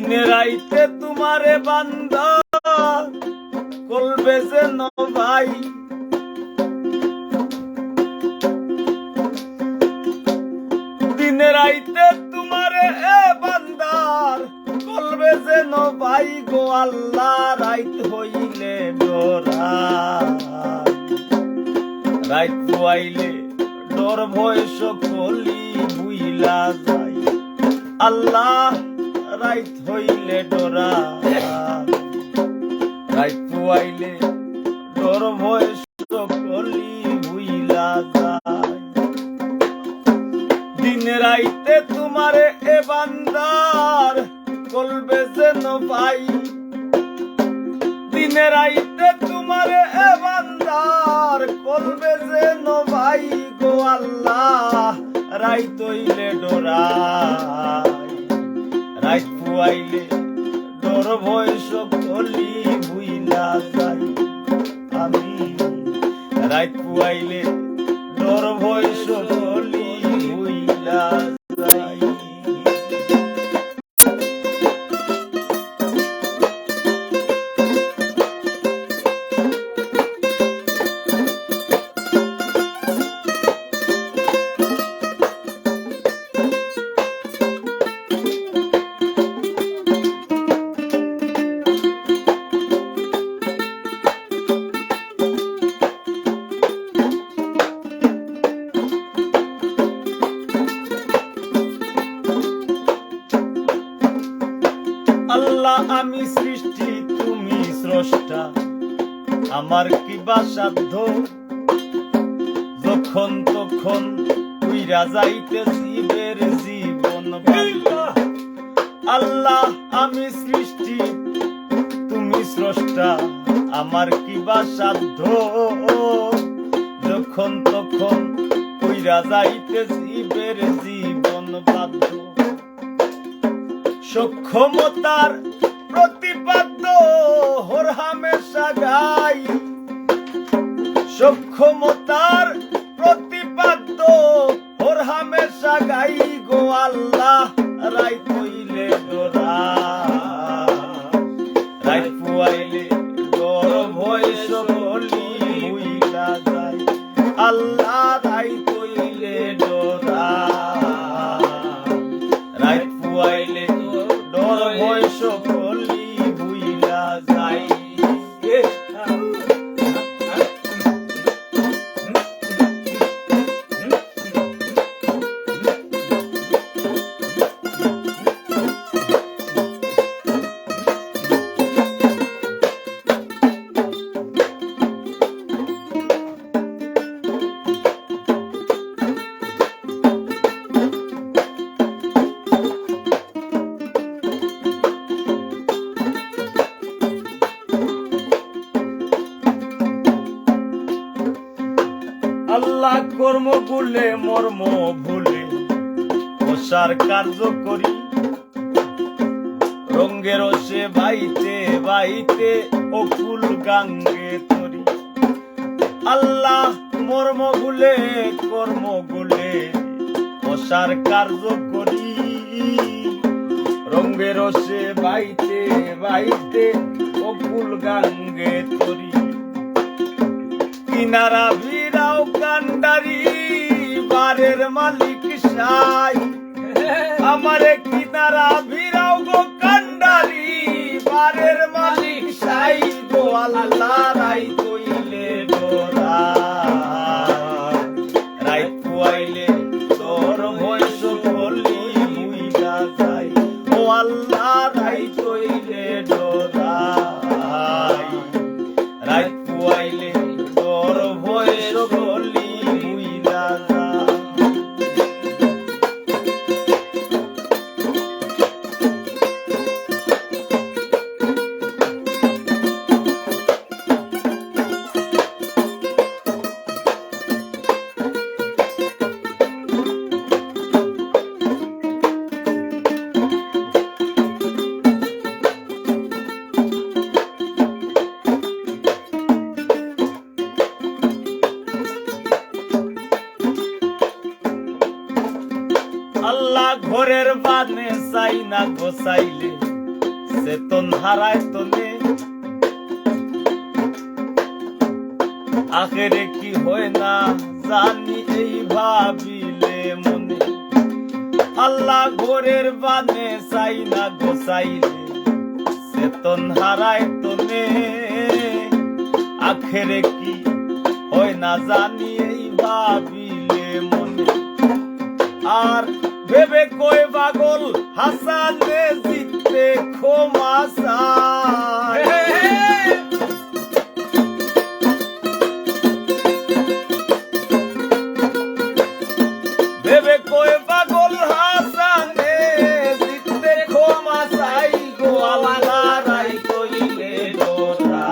দিনে রাইতে তোমারে বান্দা করবে যেন ভাই, দিনে রাইতে তোমারে বান্দার করবে যেন ভাই গো আল্লাহ। রাইত হইলে ডরা, রাইত আইলে ডর ভয় সকলি বুইলা যায় আল্লাহ। রাইত হইলে ডরা, রাইত আইলে ডর ভয় সকলি বুইলা যায়। দিনে রাইতে তোমারে বান্দার করবে যেন ভাই, দিনে রাইতে তোমারে বান্দার করবে যেন ভাই গো আল্লাহ। রাইত হইলে ডরাই, রাইত পুয়াইলে ডর ভয় সকলি বুইলা যাই আমি। রাইত পুয়াইলে ডর ভয় সকলি বুইলা যাই। আল্লাহ আমি সৃষ্টি তুমি স্রষ্টা, আমার কি বা সাধ্য যখন তখন উইরা যাইতে জীবের জীবন বাধ্য। আল্লাহ আমি সৃষ্টি তুমি স্রষ্টা, আমার কি বা সাধ্য যখন তখন উইরা যাইতে জীবের জীবন বাধ্য। সক্ষমতার প্রতিপাদ্য হর হামেশা গাই, সক্ষমতার প্রতিপাদ্য হর হামেশা গাই গো আল্লাহ। রাইত হইলে ডরা, রাইত পুয়াইলে ডর ভয় সকলি বুইলা যায় আল্লাহ। রাইত হইলে ডরা, রাইত পুয়াইলে ডর ভয় সকলি বুইলা যায়। আল্লাহ কর্ম ভুলে মর্ম ভুলে ওসার কার্য করি, রঙ্গের রসে বাইতে বাইতে অকুল গাঙ্গে তরি। আল্লাহ মর্ম ভুলে কর্ম ভুলে ওসার কার্য করি, রঙ্গের রসে বাইতে বাইতে অকুল গাঙ্গে তরি। কিনারা ভিড়াও কান্ডারি বারের মালিক সাই, আমারে কিনারা ভিড়াও গো কান্ডারি বারের মালিক সাই গো আল্লাহ। রাইত হইলে ডরা, রাইত পুয়াইলে তোর ভয় সকলি বুইলা যায় ও আল্লাহ। রাইত হইলে ডরা, রাইত পুয়াইলে তোর ভয় সকলি বুইলা যায়। আল্লাহ ঘরের বানে চাই না গোসাইলে চেতন হারায় তনে আখেরে কি হয় না জানি এই ভাবিলে মনে আল্লাহ ঘরের বানে চাই না গোসাইলে চেতন হারায় তনে আখেরে কি হয় না জানি এই ভাবিলে মনে আর ভেবে কই পাগল হাসানে জিততে ক্ষমা চায় ভেবে কই পাগল হাসানে জিততে ক্ষমা চাই গো আল্লাহ রাই কইলে ডোরা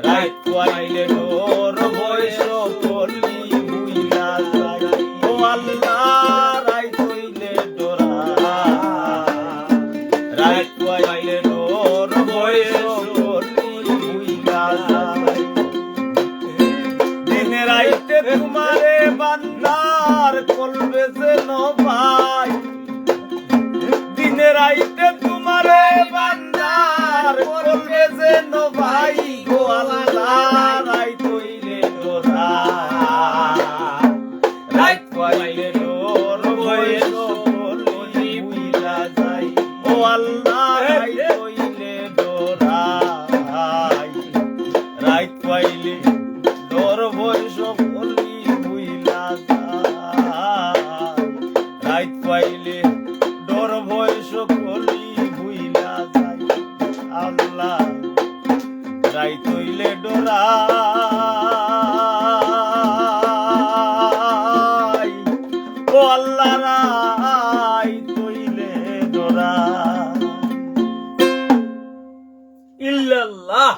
রাই কইলে ডোর বয়স করলি বুইলা যাই ও আল্লাহ রাই কইলে ডোরা রাই কইলে ডোর বয়স করলি বুইলা যাই দিনে রাইতে তোমারে বান্দার কলবে যেন ভাই দিনে রাইতে তোমারে বান্দার কলবে যেন ভাই গো আল্লাহ রাই কইলে ডোরা রাই কইলে ডোর বয়স করলি বুইলা যাই ও আল্লাহ রাই কইলে ডোরা রাই কইলে ডোর বয়স করলি বুইলা যাই রাইত পাইলে ডর বয়স করলি বুইলা যাই আল্লাহ রাইত হইলে ডরাই ও আল্লাহ রাইত হইলে ডরাই ইল্লাল্লাহ।